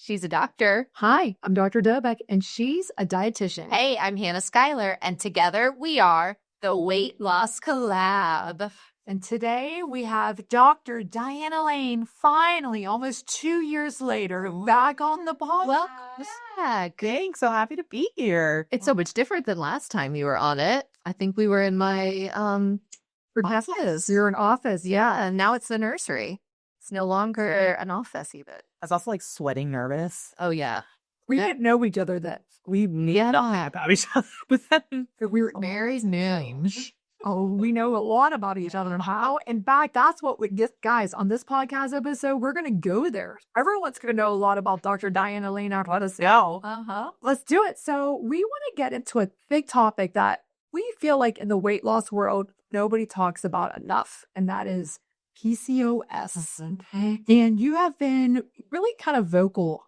She's a doctor. Hi, I'm Dr. Dovec, and she's a dietitian. Hey, I'm Hannah Schuyler, and together we are the Weight Loss Collab. And today we have Dr. Diana Lane, finally, almost 2 years later, back on the podcast. Well, yeah, Thanks. So happy to be here. it's so much different than last time you were on it. I think we were in my office. You're in office, yeah. And now it's the nursery. It's no longer an office even. I was also like sweating nervous. Oh, yeah. We didn't know each other then. We not have about each other, but then We were Mary's names. Oh, we know a lot about each other and how. In fact, that's what we get, guys, on this podcast episode. We're going to go there. Everyone's going to know a lot about Dr. Diana Lane. Let us know. Let's do it. So we want to get into a big topic that we feel like in the weight loss world, nobody talks about enough, and that is PCOS. And you have been really kind of vocal,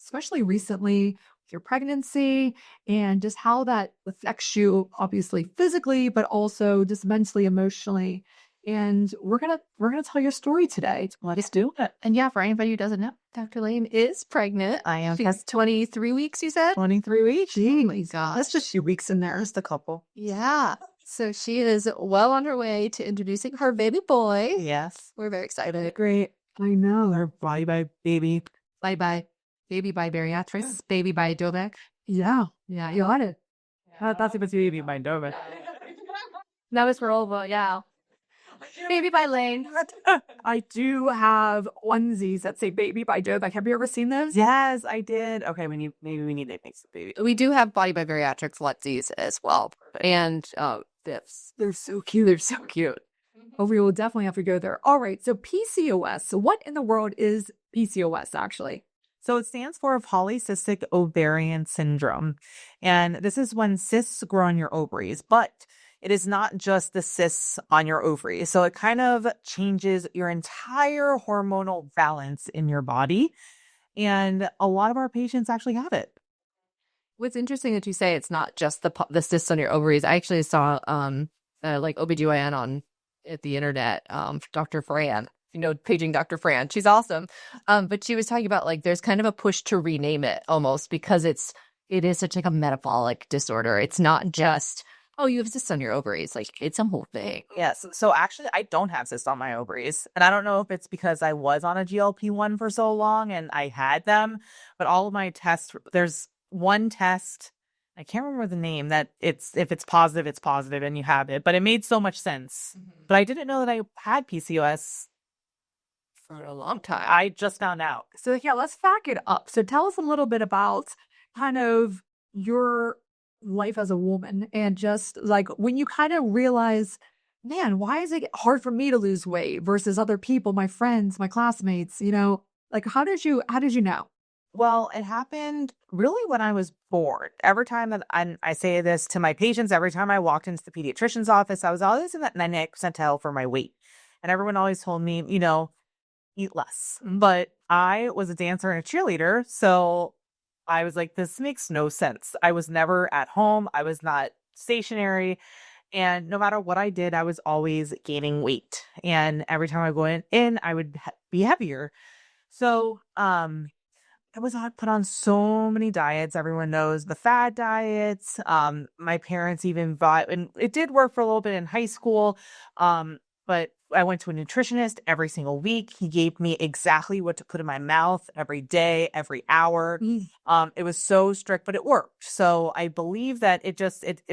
especially recently with your pregnancy and just how that affects you, obviously physically, but also just mentally, emotionally. And we're gonna tell your story today. let's do it. And yeah, for anybody who doesn't know, Dr. Lane is pregnant. I am. She's 23 weeks, you said? 23 weeks. Oh my gosh. That's just a few weeks in there. Just a couple. Yeah. So she is well on her way to introducing her baby boy. Yes. We're very excited. Great. I know. Our body by baby. Bye-bye. Baby by bariatrics. Baby by Dovec. Yeah. Yeah. You got it. That's if it's baby by Dovec. That was for Olva, yeah. Baby by Lane. I do have onesies that say "Baby" by Dovec. Have you ever seen those? Yes, I did. Okay, maybe we need to make some baby. We do have Body by Bariatrics Letzies as well. And Biffs. They're so cute. They're so cute. Oh, we will definitely have to go there. All right. So PCOS. So what in the world is PCOS actually? So it stands for polycystic ovarian syndrome. And this is when cysts grow on your ovaries, but it is not just the cysts on your ovaries. So it kind of changes your entire hormonal balance in your body. And a lot of our patients actually have it. What's interesting that you say it's not just the cysts on your ovaries. I actually saw like OBGYN on at the internet, Dr. Fran. You know, paging Dr. Fran. She's awesome. But she was talking about like there's kind of a push to rename it almost because it is such like a metabolic disorder. It's not just, oh, you have cysts on your ovaries. Like it's a whole thing. Yes. So actually, I don't have cysts on my ovaries. And I don't know if it's because I was on a GLP-1 for so long and I had them, but all of my tests, there's one test, I can't remember the name, that if it's positive and you have it, but it made so much sense. But I didn't know that I had PCOS. For a long time. I just found out. So yeah, let's back it up. So tell us a little bit about kind of your life as a woman and just like when you kind of realize, man, why is it hard for me to lose weight versus other people, my friends, my classmates, like how did you know? Well, it happened really when I was bored. Every time that I say this to my patients, every time I walked into the pediatrician's office, I was always in that 98th percentile for my weight. And everyone always told me, eat less. But I was a dancer and a cheerleader. So I was like, this makes no sense. I was never at home. I was not stationary. And no matter what I did, I was always gaining weight. And every time I go in I would be heavier. So, I was put on so many diets. Everyone knows the fad diets. My parents even bought, and it did work for a little bit in high school. But I went to a nutritionist every single week. He gave me exactly what to put in my mouth every day, every hour. It was so strict, but it worked. So I believe that it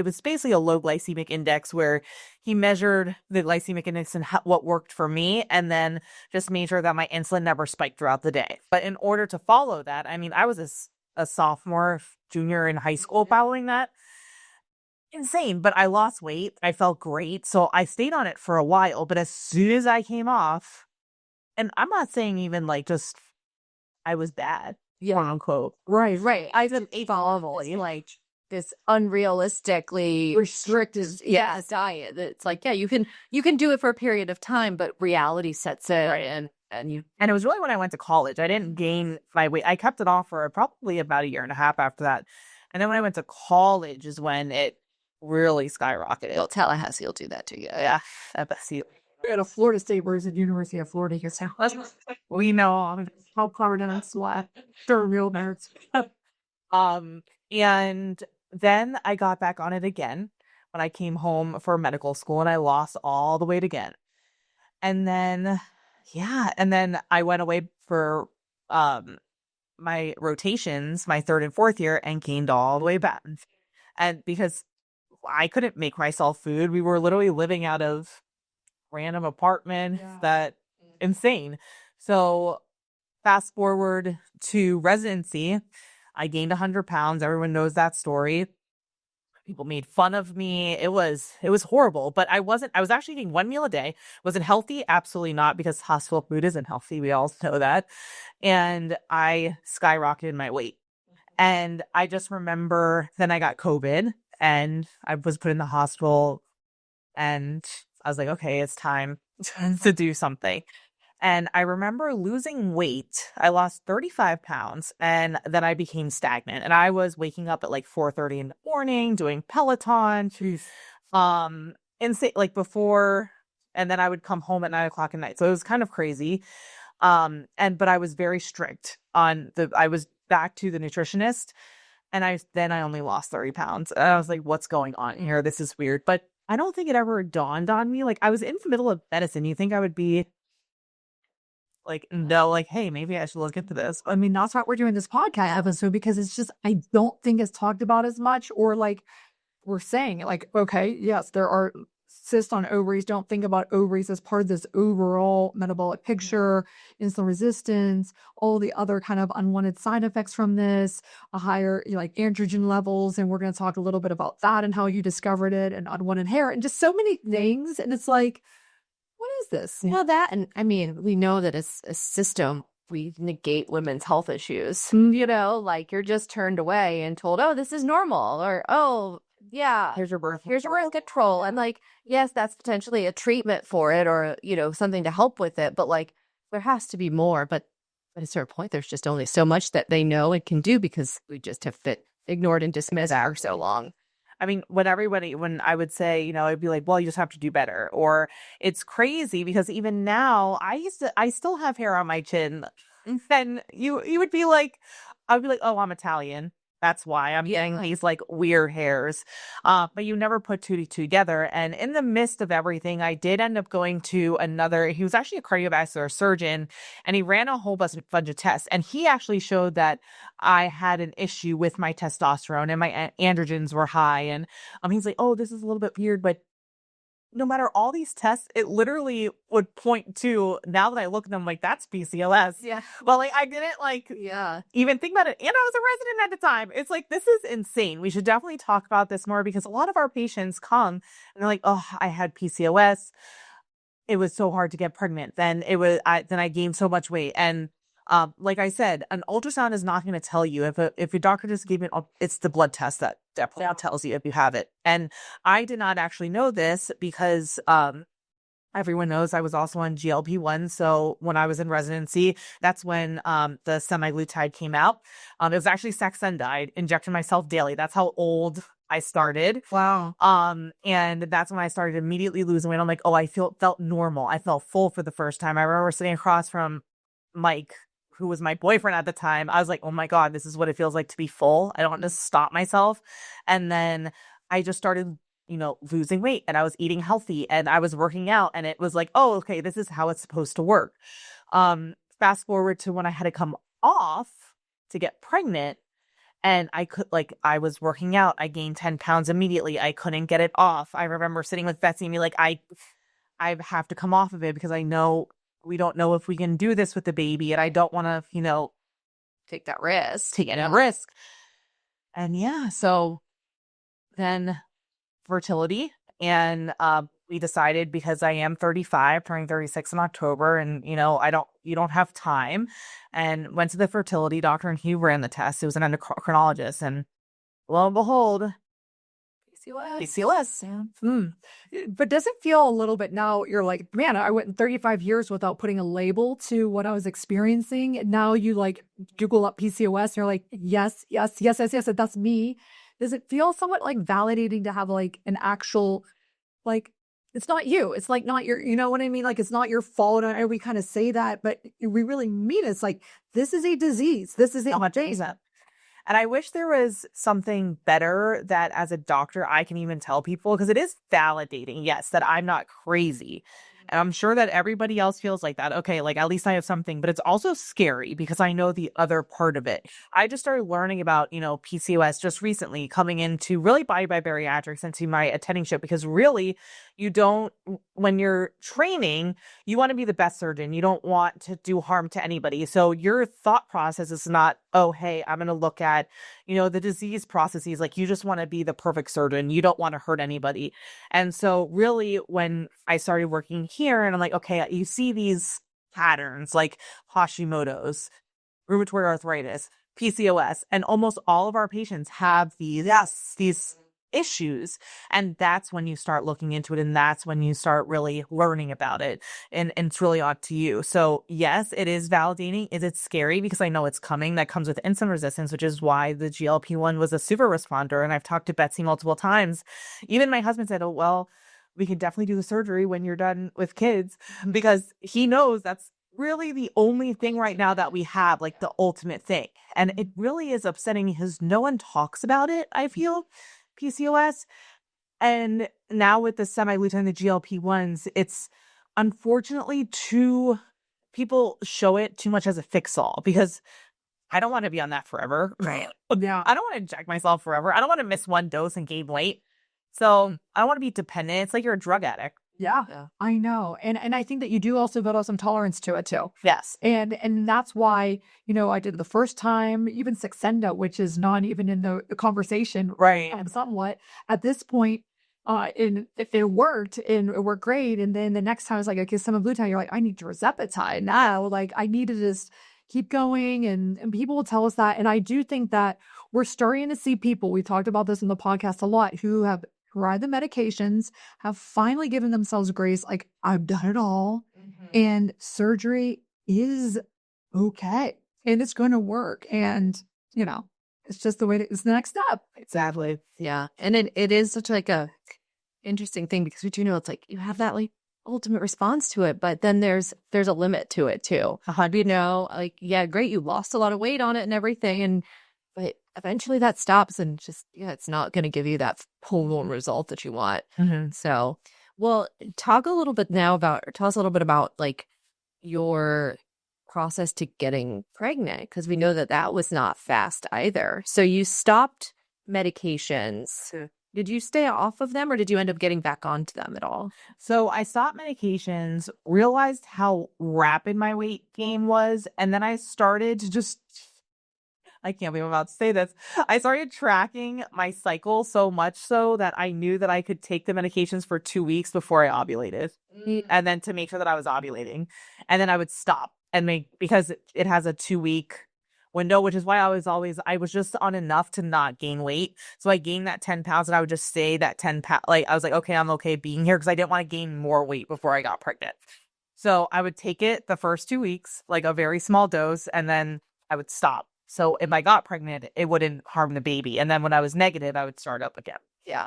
was basically a low glycemic index where he measured the glycemic index and what worked for me, and then just made sure that my insulin never spiked throughout the day. But in order to follow that, I mean, I was a sophomore, junior in high school following that. Insane, but I lost weight. I felt great. So I stayed on it for a while, but as soon as I came off, and I'm not saying even like just I was bad, quote unquote. Right. I didn't follow like this unrealistically restricted diet. It's like, you can do it for a period of time, but reality sets in and it was really when I went to college. I didn't gain my weight. I kept it off for probably about a year and a half after that. And then when I went to college is when it really skyrocketed. Tallahassee will do that to you. Yeah. FSU. At a Florida State versus University of Florida yourself. We know. How covered in sweat. They're real nerds. And then I got back on it again when I came home for medical school and I lost all the weight again. And then, and then I went away for my rotations, my 3rd and 4th year, and gained all the way back. And because I couldn't make myself food, we were literally living out of random apartments that insane. So fast forward to residency, I gained 100 pounds. Everyone knows that story. People made fun of me. It was horrible, but I was actually eating 1 meal a day. Was it healthy? Absolutely not, because hospital food isn't healthy. We all know that. And I skyrocketed my weight. And I just remember then I got COVID and I was put in the hospital and I was like, okay, it's time to do something. And I remember losing weight. I lost 35 pounds and then I became stagnant. And I was waking up at like 4:30 in the morning, doing Peloton. Insane, like before, and then I would come home at 9:00 at night. So it was kind of crazy. But I was very strict I was back to the nutritionist and I only lost 30 pounds. And I was like, what's going on here? This is weird. But I don't think it ever dawned on me. Like I was in the middle of medicine. You think I would be like, no, like, hey, maybe I should look into this. I mean, that's why we're doing this podcast episode, because it's just, I don't think it's talked about as much, or like we're saying like, okay, yes, there are cysts on ovaries. Don't think about ovaries as part of this overall metabolic picture, insulin resistance, all the other kind of unwanted side effects from this, a higher like androgen levels. And we're going to talk a little bit about that and how you discovered it, and unwanted hair, and just so many things. And it's like, what is this? Well, that, and I mean, we know that as a system, we negate women's health issues. Like you're just turned away and told, oh, this is normal, or, oh, yeah, Here's your birth control. And like, yes, that's potentially a treatment for it, or, something to help with it. But like, there has to be more. But at a certain point, there's just only so much that they know and can do, because we just have ignored and dismissed for so long. I mean, when I would say, I'd be like, well, you just have to do better. Or it's crazy because even now I still have hair on my chin. And you would be like, I would be like, oh, I'm Italian. That's why I'm getting these like weird hairs. But you never put two to two together. And in the midst of everything, I did end up going to he was actually a cardiovascular surgeon, and he ran a whole bunch of tests. And he actually showed that I had an issue with my testosterone and my androgens were high. And he's like, oh, this is a little bit weird, but no matter all these tests, it literally would point to, now that I look at them, like, that's PCOS. Yeah. Well, like, I didn't even think about it. And I was a resident at the time. It's like, this is insane. We should definitely talk about this more, because a lot of our patients come and they're like, oh, I had PCOS. It was so hard to get pregnant. Then I gained so much weight. And like I said, an ultrasound is not going to tell you if your doctor just gave it. It's the blood test that definitely tells you if you have it. And I did not actually know this because everyone knows I was also on GLP-1. So when I was in residency, that's when the semaglutide came out. It was actually Saxenda. I injected myself daily. That's how old I started. Wow. And that's when I started immediately losing weight. I'm like, oh, I felt normal. I felt full for the first time. I remember sitting across from Mike, who was my boyfriend at the time. I was like, oh my God, this is what it feels like to be full. I don't want to stop myself. And then I just started, losing weight, and I was eating healthy and I was working out, and it was like, oh, okay, this is how it's supposed to work. Fast forward to when I had to come off to get pregnant, and I was working out. I gained 10 pounds immediately. I couldn't get it off. I remember sitting with Betsy and be like, I have to come off of it, because I know we don't know if we can do this with the baby, and I don't want to, take that risk. Take any risk. And so then fertility, and we decided, because I am 35, turning 36 in October, and you don't have time, and went to the fertility doctor, and he ran the test. It was an endocrinologist, and lo and behold, PCOS. Yeah. But does it feel a little bit now, you're like, man, I went 35 years without putting a label to what I was experiencing. And now you like Google up PCOS and you're like, yes, that's me. Does it feel somewhat like validating to have like an actual like it's not you. It's like not your, you know what I mean? Like it's not your fault. And we kind of say that, but we really mean it. It's like, this is a disease. This is a disease. And I wish there was something better that as a doctor, I can even tell people, because it is validating, yes, that I'm not crazy. And I'm sure that everybody else feels like that. Okay, like at least I have something, but it's also scary because I know the other part of it. I just started learning about, PCOS just recently, coming into really by bariatrics into my attendingship, because really you don't, when you're training, you want to be the best surgeon. You don't want to do harm to anybody. So your thought process is not, oh, hey, I'm going to look at, the disease processes. Like you just want to be the perfect surgeon. You don't want to hurt anybody. And so really when I started working here and I'm like, okay, you see these patterns like Hashimoto's, rheumatoid arthritis, PCOS, and almost all of our patients have these issues. And that's when you start looking into it. And that's when you start really learning about it. And it's really up to you. So yes, it is validating. Is it scary? Because I know it's coming. That comes with insulin resistance, which is why the GLP-1 was a super responder. And I've talked to Betsy multiple times. Even my husband said, oh, well, we can definitely do the surgery when you're done with kids, because he knows that's really the only thing right now that we have, like the ultimate thing. And it really is upsetting because no one talks about it, I feel, PCOS. And now with the semaglutide, the GLP-1s, it's unfortunately people show it too much as a fix-all, because I don't want to be on that forever. Right. Yeah. I don't want to inject myself forever. I don't want to miss one dose and gain weight. So I don't want to be dependent. It's like you're a drug addict. Yeah, I know. And I think that you do also build up some tolerance to it too. Yes. And that's why, I did the first time, even Saxenda, which is not even in the conversation. Right. Somewhat at this point, if it worked and it worked great. And then the next time I was like, okay, semaglutide, you're like, I need tirzepatide now. Like I need to just keep going. And people will tell us that. And I do think that we're starting to see people, we talked about this in the podcast a lot, who have tried the medications, have finally given themselves grace. Like, I've done it all. And surgery is okay. And it's going to work. And, it's just the way it's the next step. Exactly. Yeah. And it is such like a interesting thing, because we do know it's like you have that like ultimate response to it, but then there's a limit to it too. Like, yeah, great. You lost a lot of weight on it and everything. But eventually that stops, and just, it's not going to give you that full result that you want. So, well, tell us a little bit about like your process to getting pregnant, because we know that was not fast either. So you stopped medications. Did you stay off of them, or did you end up getting back onto them at all? So I stopped medications, realized how rapid my weight gain was, and then I started to I can't believe I'm about to say this. I started tracking my cycle so much so that I knew that I could take the medications for 2 weeks before I ovulated, and then to make sure that I was ovulating, and then I would stop because it has a 2-week window, which is why I was just on enough to not gain weight. So I gained that 10 pounds and I would just stay that 10 pounds. Like I was like, okay, I'm okay being here, because I didn't want to gain more weight before I got pregnant. So I would take it the first 2 weeks, like a very small dose, and then I would stop. So if I got pregnant, it wouldn't harm the baby. And then when I was negative, I would start up again. Yeah.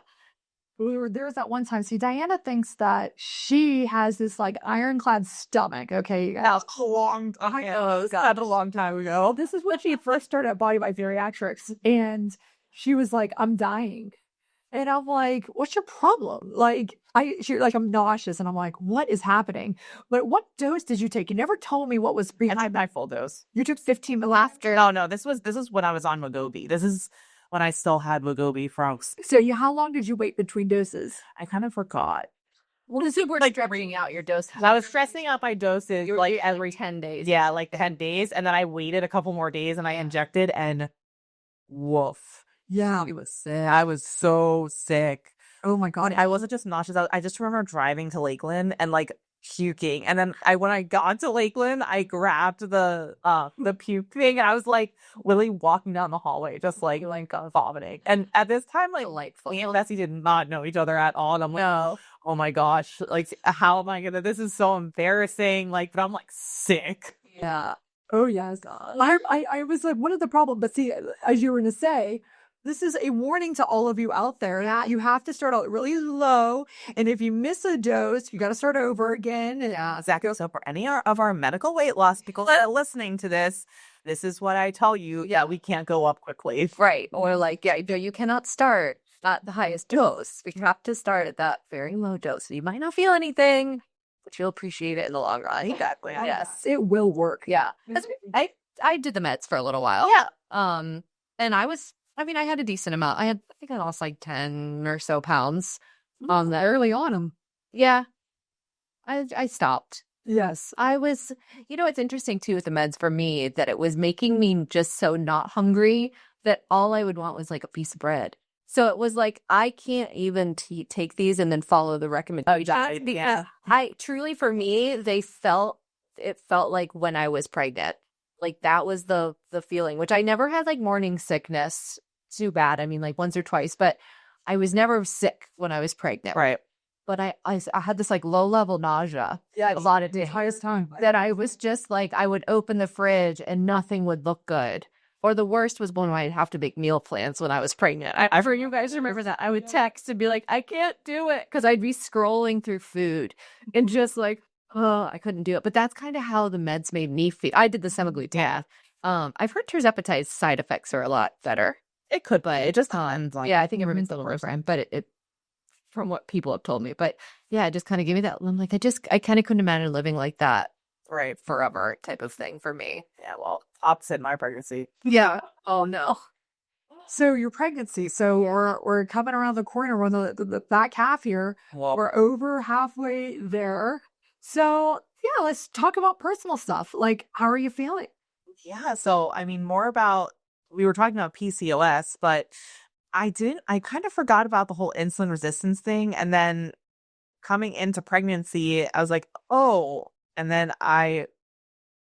There was that one time. See, Diana thinks that she has this like ironclad stomach. Okay. That was a long time. Oh, God. A long time ago. This is when she first started at Body by Bariatrics. And she was like, I'm dying. And I'm like, what's your problem? Like, I'm nauseous. And I'm like, what is happening? But what dose did you take? You never told me what was. And I had my full dose. You took 15 after. No, this was when I was on Wegovy. This is when I still had Wegovy frogs. So how long did you wait between doses? I kind of forgot. Well, this is like stressing out your doses. I was stressing out my doses like every 10 days. Yeah, like 10 days. And then I waited a couple more days and I injected, and woof. Yeah. I was sick. I was so sick. Oh my God. I wasn't just nauseous. I just remember driving to Lakeland and like puking. And then when I got to Lakeland, I grabbed the puke thing, and I was like literally walking down the hallway, just like vomiting. And at this time, like delightful. me and Bessie did not know each other at all. And I'm like, oh my gosh, like how am I gonna? This is so embarrassing. Like, but I'm like sick. Yeah. Oh yes. I was like, what is the problem? But see, as you were gonna say, This is a warning to all of you out there that you have to start out really low. And if you miss a dose, you got to start over again. Yeah, exactly. So for any of our medical weight loss people that are listening to this is what I tell you. Yeah, we can't go up quickly. Right. Or like, yeah, you cannot start at the highest dose. We have to start at that very low dose. You might not feel anything, but you'll appreciate it in the long run. Exactly. Yes. It will work. Yeah. 'Cause I did the meds for a little while. Yeah. And I had a decent amount. I think I lost like 10 or so pounds on that. Early on them. Yeah. I stopped. Yes. It's interesting too with the meds for me that it was making me just so not hungry that all I would want was like a piece of bread. So it was like, I can't even take these and then follow the recommendation. Yeah. Truly for me, it felt like when I was pregnant, like that was the feeling, which I never had like morning sickness too bad. I mean, like once or twice, but I was never sick when I was pregnant. Right. But I had this like low level nausea. Yeah. A lot of days. Highest time. That I was just like, I would open the fridge and nothing would look good. Or the worst was when I'd have to make meal plans when I was pregnant. I for you guys remember that. I would text and be like, I can't do it. Because I'd be scrolling through food and just like, oh, I couldn't do it. But that's kind of how the meds made me feel. I did the semaglutide. I've heard tirzepatide's side effects are a lot better. It could, but it just depends. Like, Yeah, I think everyone's a little different, but it from what people have told me. But yeah, it just kind of gave me that. I'm like, I kind of couldn't imagine living like that right. forever type of thing for me. Yeah, well, opposite my pregnancy. Yeah. Oh no. So your pregnancy. So we're coming around the corner on the back half here. Well, We're over halfway there. So yeah, let's talk about personal stuff. Like, how are you feeling? yeah. So, I mean, we were talking about PCOS, but I kind of forgot about the whole insulin resistance thing. And then coming into pregnancy, I was like, oh, and then I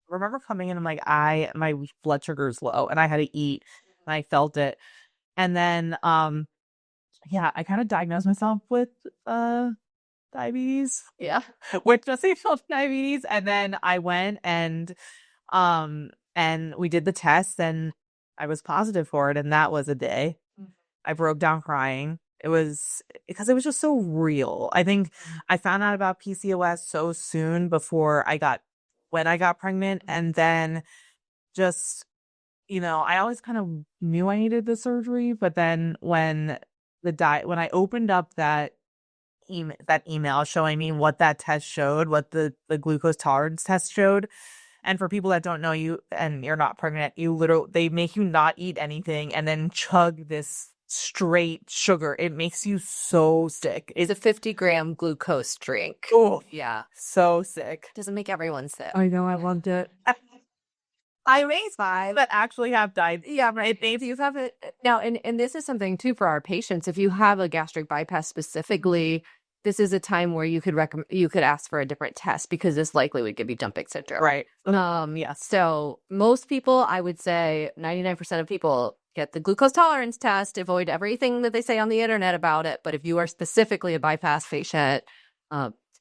remember coming in and like, my blood sugar is low and I had to eat and I felt it. And then, yeah, I kind of diagnosed myself with, diabetes, Yeah. with gestational diabetes. And then I went and we did the test and I was positive for it. And that was a day. I broke down crying. It was because it was just so real. I think I found out about PCOS so soon when I got pregnant. And then just, I always kind of knew I needed the surgery. But then when I opened up that email showing me what that test showed, what the glucose tolerance test showed. And for people that don't know you and you're not pregnant, they make you not eat anything and then chug this straight sugar. It makes you so sick. It's a 50-gram glucose drink. Oh, Yeah. so sick. Doesn't make everyone sick. I know, I loved it. I raised 5 that actually have diabetes. Yeah, right. If you have it now, and this is something too for our patients. If you have a gastric bypass specifically, this is a time where you could ask for a different test because this likely would give you dumping syndrome. Right. Yes. So most people, I would say 99% of people get the glucose tolerance test, avoid everything that they say on the internet about it. But if you are specifically a bypass patient,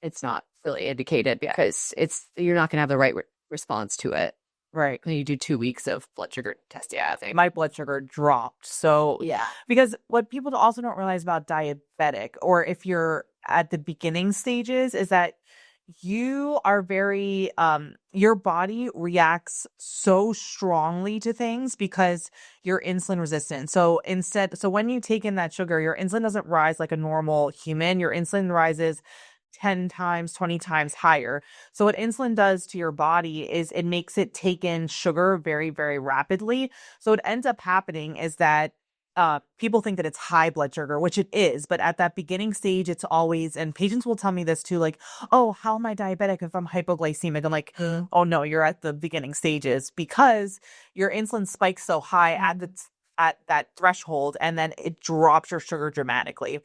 it's not really indicated because you're not going to have the right response to it. Right. When you do 2 weeks of blood sugar testing. Yeah, I think. My blood sugar dropped. So, Yeah. because what people also don't realize about diabetic, or if you're at the beginning stages, is that you are very, your body reacts so strongly to things because you're insulin resistant. So when you take in that sugar, your insulin doesn't rise like a normal human. Your insulin rises 10 times, 20 times higher. So what insulin does to your body is it makes it take in sugar very, very rapidly. So what ends up happening is that people think that it's high blood sugar, which it is, but at that beginning stage, it's always, and patients will tell me this too, like, oh, how am I diabetic if I'm hypoglycemic? I'm like, oh no, you're at the beginning stages because your insulin spikes so high at that threshold, and then it drops your sugar dramatically.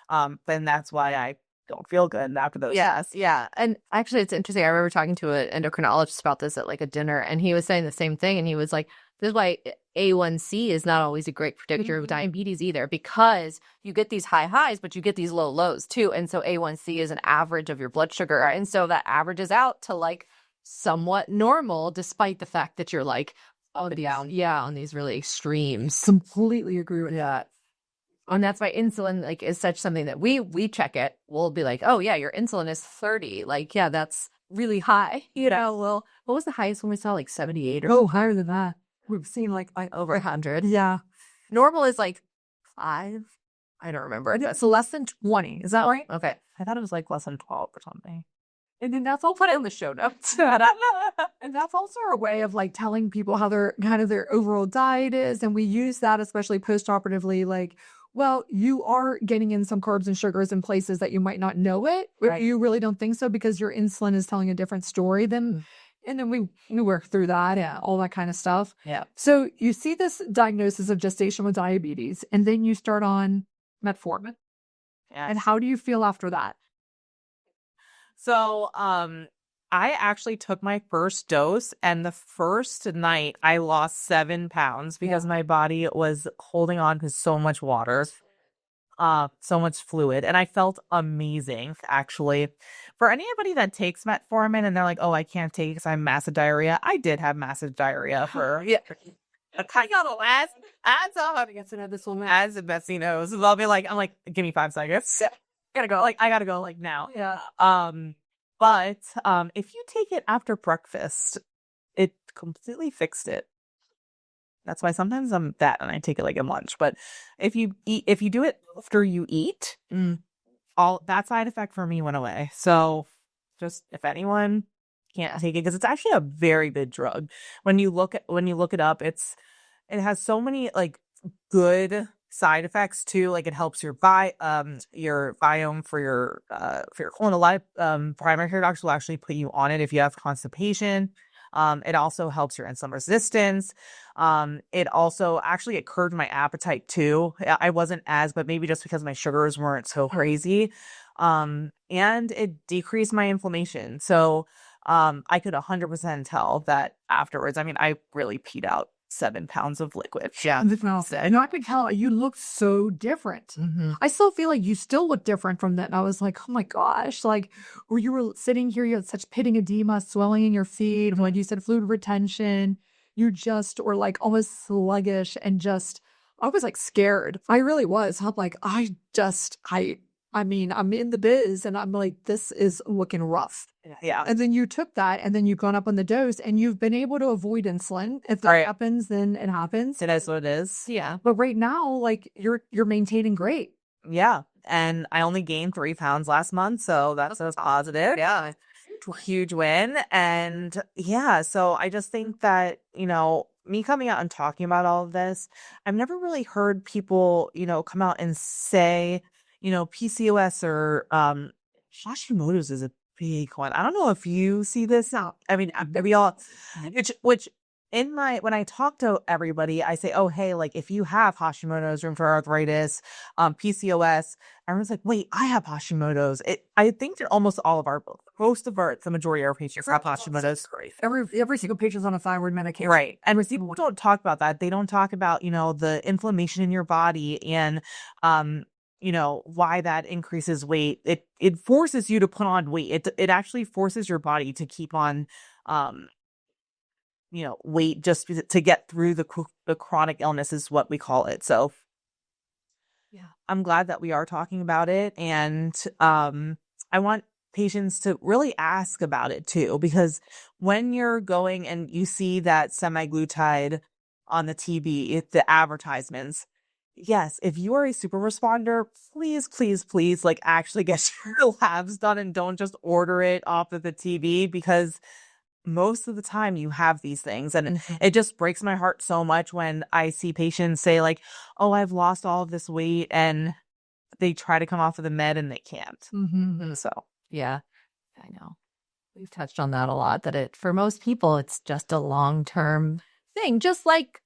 And that's why I don't feel good after those tests. Yeah. And actually, it's interesting. I remember talking to an endocrinologist about this at like a dinner, and he was saying the same thing. And he was like, this is why A1C is not always a great predictor of diabetes either, because you get these high highs, but you get these low lows too. And so A1C is an average of your blood sugar. And so that averages out to like somewhat normal, despite the fact that you're like on these really extremes. Completely agree with that. And that's why insulin like is such something that we check it. We'll be like, oh yeah, your insulin is 30. Like, yeah, that's really high. You know, well, what was the highest when we saw like 78 or Oh, higher than that. We've seen like over 100? yeah. Normal is like 5. I don't remember. It's less than 20. Is that right? Okay. I thought it was like less than 12 or something. And then that's all Put it in the show notes. and that's also a way of like telling people how their kind of their overall diet is. And we use that especially post-operatively, like, well, you are getting in some carbs and sugars in places that you might not know it. Right. You really don't think so because your insulin is telling a different story than, and then we work through that and all that kind of stuff. Yeah. So you see this diagnosis of gestational diabetes, and then you start on metformin. Yeah. And how do you feel after that? So, I actually took my first dose, and the first night I lost 7 pounds because my body was holding on to so much water, so much fluid, and I felt amazing, actually. For anybody that takes metformin and they're like, oh, I can't take it because I have massive diarrhea. I did have massive diarrhea for, I got a last, I guess I had this one as Betsy knows. I'll be like, I'm like, give me 5 seconds. I gotta go like now. Yeah. But if you take it after breakfast, it completely fixed it. That's why sometimes I'm that and I take it like at lunch. But if you do it after you eat, all that side effect for me went away. So just if anyone can't take it, because it's actually a very good drug. When you look it up, it has so many like good side effects too. Like it helps your biome for your colon. A lot of primary care doctors will actually put you on it if you have constipation. It also helps your insulin resistance. It also actually it curbed my appetite too. I wasn't but maybe just because my sugars weren't so crazy. And it decreased my inflammation. So I could 100% tell that afterwards. I mean, I really peed out 7 pounds of liquid. Yeah. And I could tell you look so different. I still feel like you still look different from that. And I was like, oh my gosh, like where you were sitting here, you had such pitting edema, swelling in your feet. When you said fluid retention, you just were like almost sluggish and just, I was like scared. I really was. I'm like, I mean, I'm in the biz and I'm like, this is looking rough. Yeah. And then you took that and then you've gone up on the dose and you've been able to avoid insulin. If that happens, then it happens. It is what it is. Yeah. But right now, like you're maintaining great. Yeah. And I only gained 3 pounds last month. So that's positive. Yeah. Huge win. And yeah, so I just think that, me coming out and talking about all of this, I've never really heard people, come out and say, PCOS or Hashimoto's is a big one. I don't know if you see this now. I mean, we all, which when I talk to everybody, I say, oh, hey, like if you have Hashimoto's, rheumatoid arthritis, PCOS, everyone's like, wait, I have Hashimoto's. I think that the majority of our patients have Hashimoto's. Every single patient's on a thyroid medication. Right. And when people don't talk about that, they don't talk about, the inflammation in your body and, why that increases weight. It forces you to put on weight. It actually forces your body to keep on, weight just to get through the chronic illness is what we call it. So yeah, I'm glad that we are talking about it. And, I want patients to really ask about it too, because when you're going and you see that semaglutide on the TV, the advertisements, yes, if you are a super responder, please, please, please, like actually get your labs done and don't just order it off of the TV, because most of the time you have these things. And it just breaks my heart so much when I see patients say like, oh, I've lost all of this weight, and they try to come off of the med and they can't. So, yeah, I know. We've touched on that a lot, that for most people, it's just a long-term thing, just like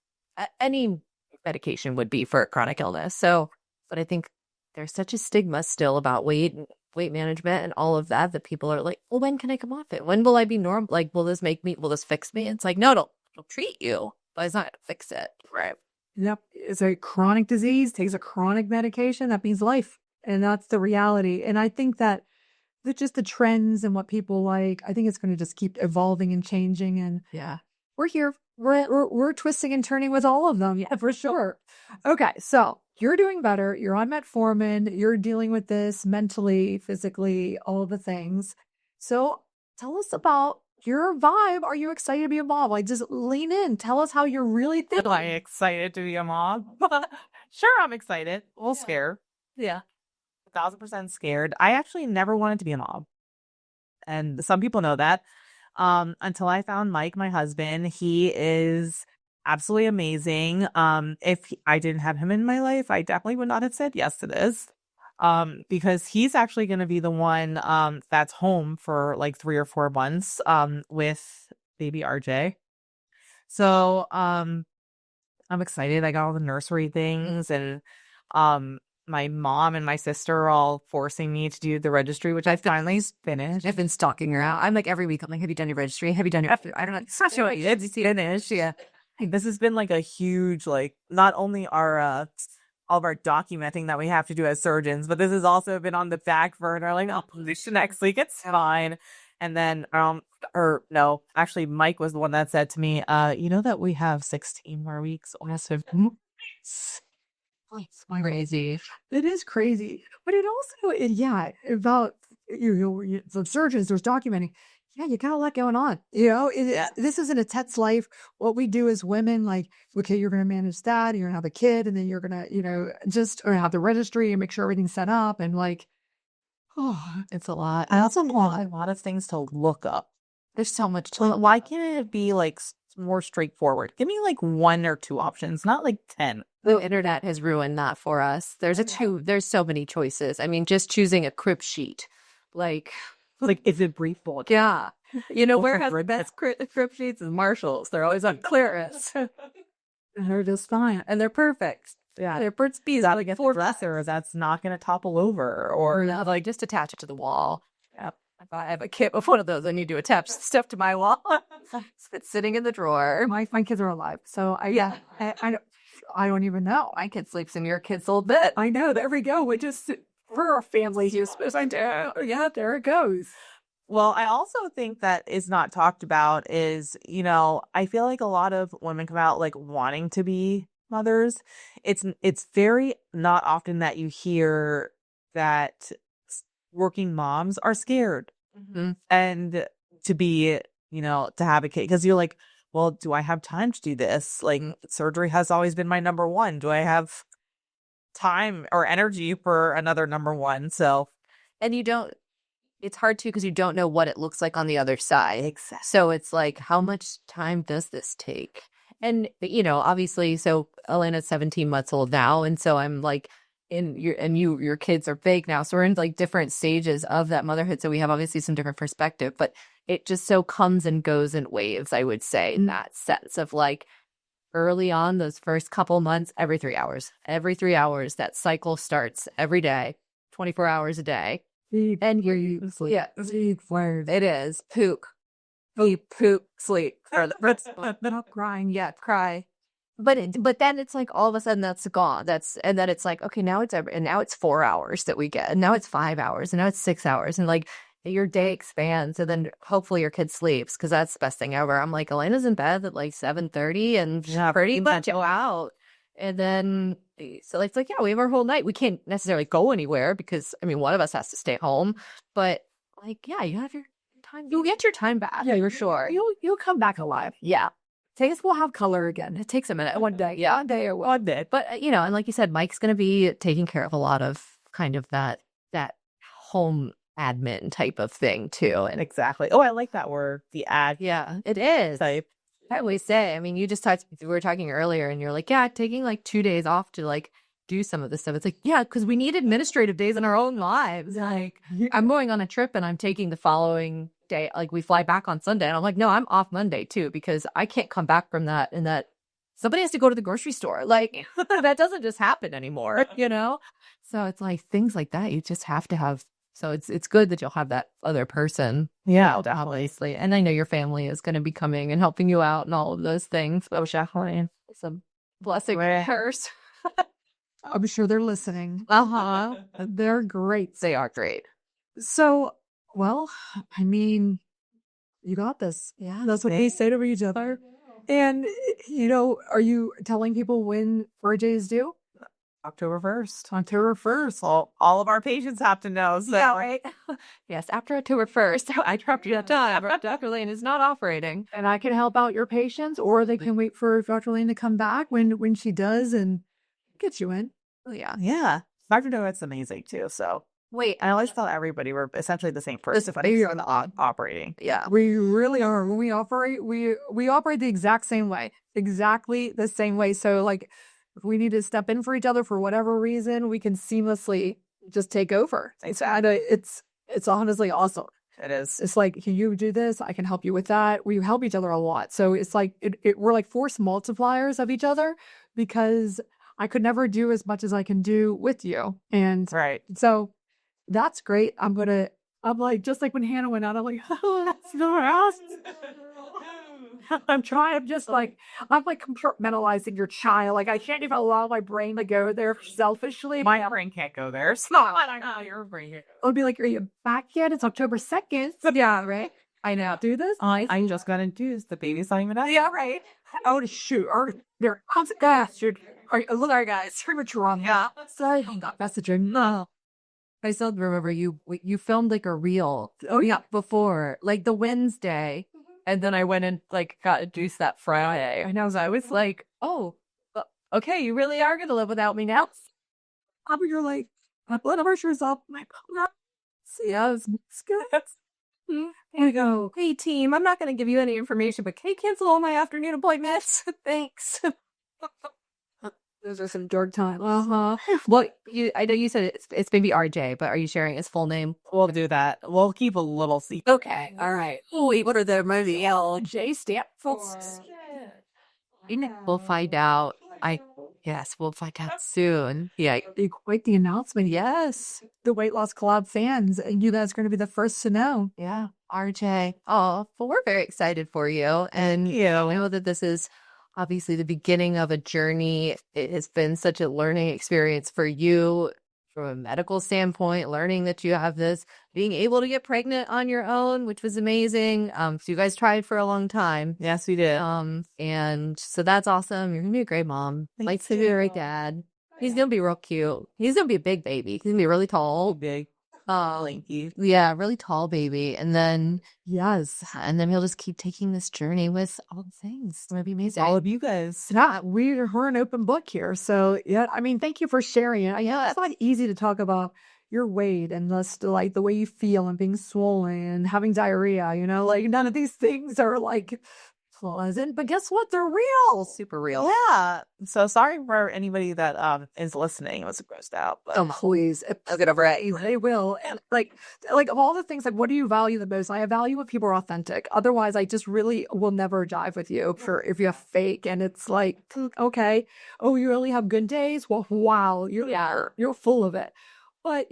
any medication would be for chronic illness. So, but I think there's such a stigma still about weight management and all of that people are like, well, when can I come off it? When will I be normal? Like, will this fix me? It's like, no, it'll treat you, but it's not going to fix it. right. Yep. It's a chronic disease, takes a chronic medication. That means life. And that's the reality. And I think that just the trends and what people like, I think it's going to just keep evolving and changing. And yeah, we're here. We're twisting and turning with all of them. Yeah, for sure. Okay. So you're doing better. You're on metformin. You're dealing with this mentally, physically, all the things. So tell us about your vibe. Are you excited to be a mom? Like, just lean in. Tell us how you're really Am thinking. I excited to be a mom? Sure, I'm excited. A little scared. Yeah. 1,000% scared. I actually never wanted to be a mom. And some people know that. Until I found Mike, my husband. He is absolutely amazing. If I didn't have him in my life, I definitely would not have said yes to this. Because he's actually going to be the one that's home for like 3 or 4 months with baby RJ. So I'm excited. I got all the nursery things, and my mom and my sister are all forcing me to do the registry, which I finally finished. I've been stalking her out. I'm like every week. I'm like, have you done your registry? Have you done your? I don't know. It's not sure. It's finished. Yeah. This has been like a huge, like, not only our all of our documenting that we have to do as surgeons, but this has also been on the back burner. Like, oh, pollution next week, it's fine. And then, or no, actually, Mike was the one that said to me, you know that we have 16 more weeks. It's crazy. It is crazy. But it also, yeah, about the surgeons, there's documenting. Yeah, you got a lot going on. This isn't a tet's life. What we do as women, like, okay, you're going to manage that. You're going to have a kid, and then you're going to, just or have the registry and make sure everything's set up. And like, oh, It's a lot. I also want a lot of things to look up. There's so much to Well, why can't it be like more straightforward? Give me like 1 or 2 options, not like 10. The internet has ruined that for us. There's so many choices. I mean, just choosing a crib sheet, like Is it brief bullet? yeah, where has the Crib- best crib sheets is Marshalls. They're always on clearance. they're just fine. And they're perfect. Yeah, They're Burt's Bees. gotta get the dresser that's not going to topple over, Or or like just attach it to the wall. Yeah. If I have a kit with one of those, I need to attach stuff to my wall. It's sitting in the drawer. My kids are alive, so I don't even know. My kid sleeps in your kid's old bed. I know. There we go. We just for our family use. I do. Yeah, there it goes. Well, I also think that is not talked about is, I feel like a lot of women come out like wanting to be mothers. It's very not often that you hear that working moms are scared Mm-hmm. and to be, to have a kid, because you're like, well, do I have time to do this? Like, surgery has always been my number one. Do I have time or energy for another number one? So, And it's hard too because you don't know what it looks like on the other side. exactly. So it's like, how much time does this take? And, obviously, so Elena's 17 months old now. And so I'm like, your kids are big now. So we're in like different stages of that motherhood. So we have obviously some different perspective, but it just so comes and goes in waves, I would say, in that sense of like early on, those first couple months, every 3 hours, that cycle starts every day, 24 hours a day. And you're, yeah, it is poop, sleep, or Not crying yet. cry. But then it's like all of a sudden that's gone. And then it's like, okay, now it's 4 hours that we get, and now it's 5 hours, and now it's 6 hours, and like your day expands, and then hopefully your kid sleeps because that's the best thing ever. I'm like, Elena's in bed at like 7:30 and pretty much out, and then so it's like, yeah, we have our whole night. We can't necessarily go anywhere because one of us has to stay home, but like, yeah, you have your time. You'll get your time back. Yeah, for sure. You'll come back alive. Yeah. Things will have color again. It takes a minute. One day. Yeah. One day or one day. But, and like you said, Mike's going to be taking care of a lot of kind of that home admin type of thing too. And Exactly. Oh, I like that word, the ad yeah, it is. type. I always say, you just we were talking earlier and you're like, yeah, taking like 2 days off to like do some of this stuff. It's like, yeah, because we need administrative days in our own lives. Like I'm going on a trip and I'm taking the following day, like we fly back on Sunday, and I'm like, no, I'm off Monday too because I can't come back from that, and that somebody has to go to the grocery store. Like that doesn't just happen anymore, So it's like things like that you just have to have. So it's good that you'll have that other person. Yeah, Obviously. And I know your family is going to be coming and helping you out and all of those things. Oh, Jacqueline. It's a blessing and a curse. I'm sure they're listening. Uh-huh. They're great. They are great. So, well, you got this. Yeah. That's what they say to each other. And, are you telling people when RJ is due? October 1st. October 1st. Well, all of our patients have to know. So. Yeah, right. Yes, after October 1st, I dropped you that time. Dr. Lane is not operating. And I can help out your patients, or they can wait for Dr. Lane to come back when she does and get you in. Oh, yeah. Yeah. Dr. Dovec's amazing too. So Wait, I always thought everybody were essentially the same person. You're not Operating. yeah. We really are. When we operate, we operate the exact same way. Exactly the same way. So like if we need to step in for each other for whatever reason, we can seamlessly just take over. It's honestly awesome. It is. It's like, can you do this? I can help you with that. We help each other a lot. So it's like we're like force multipliers of each other, because I could never do as much as I can do with you. And Right. so that's great. I'm like, just like when Hannah went out, I'm like, oh, that's the rest. I'm like compartmentalizing your child. Like I can't even allow my brain to go there selfishly. My brain can't go there. Your brain. I'll be like, are you back yet? It's October 2nd. Yeah, right. I know. Do this? I'm just going to do this. The baby's not even out. Yeah, right. Oh, shoot. There. How's it, guys? Look, our guys. Premature on Yeah. Sorry, I got messaging. No. I still remember you filmed like a reel. Oh, yeah. Before, like the Wednesday. And then I went and like got a juice that Friday. And I was like, oh, okay, you really are going to live without me now? You're like, my blood pressure's up. My blood. See, it's good. And I go, hey team, I'm not going to give you any information, but can you cancel all my afternoon appointments? Thanks. Those are some dark times. Well, I know you said it's maybe RJ, but are you sharing his full name? We'll do that. We'll keep a little secret. Okay, all right. Oh, wait, what are the maybe LJ stamp for? We'll find out. We'll find out soon. Yeah, Quite the announcement. Yes, the Weight Loss Collab fans, and you guys are going to be the first to know. yeah, RJ. Oh, well, we're very excited for you, and I know that this is obviously the beginning of a journey. It has been such a learning experience for you from a medical standpoint, learning that you have this, being able to get pregnant on your own, which was amazing. So you guys tried for a long time. Yes, we did. And so that's awesome. You're gonna be a great mom. Thank Like to be a great dad. He's gonna be real cute. He's gonna be a big baby. He's gonna be really tall. Big. Thank you. Yeah, really tall baby. And then he'll just keep taking this journey with all the things. It's gonna be amazing. All of you guys. Yeah, we're an open book here. So yeah, I mean, thank you for sharing it. Yeah, it's not easy to talk about your weight and just like the way you feel and being swollen and having diarrhea. Like none of these things are like pleasant, but guess what? They're real. Super real. Yeah. So sorry for anybody that is listening. It was grossed out. But Please, I'll get over it. They will. And like of all the things, like what do you value the most? I value if people are authentic. Otherwise, I just really will never jive with you for if you have fake. And it's like, okay, oh, you really have good days? Well, wow, you're full of it. But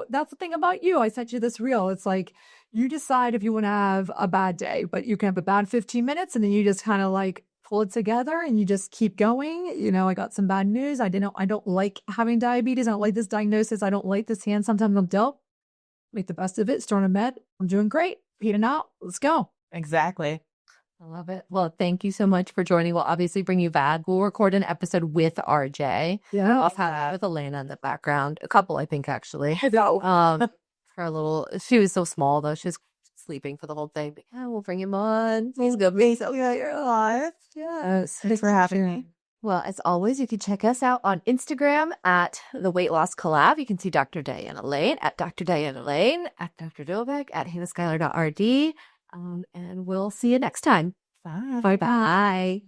that's the thing about you. I sent you this reel. It's like you decide if you want to have a bad day, but you can have a bad 15 minutes and then you just kind of like pull it together and you just keep going. I got some bad news. I don't like having diabetes. I don't like this diagnosis. I don't like this hand. Sometimes I'm dope. Make the best of it. Start on med. I'm doing great. Peeling out. Let's go. exactly. I love it. Well, thank you so much for joining. We'll obviously bring you back. We'll record an episode with RJ. Yeah. I'll have with Elena in the background. A couple, I think, actually. No. She was so small though. She was sleeping for the whole thing. But yeah, we'll bring him on. He's gonna be so good. You're alive. Yes. Thanks for having me. Well, as always, you can check us out on Instagram at the Weight Loss Collab. You can see Dr. Diana Lane at Dr. Diana Lane, at Dr. Dovec, at hannahschuyler.rd. And we'll see you next time. Bye. Bye-bye.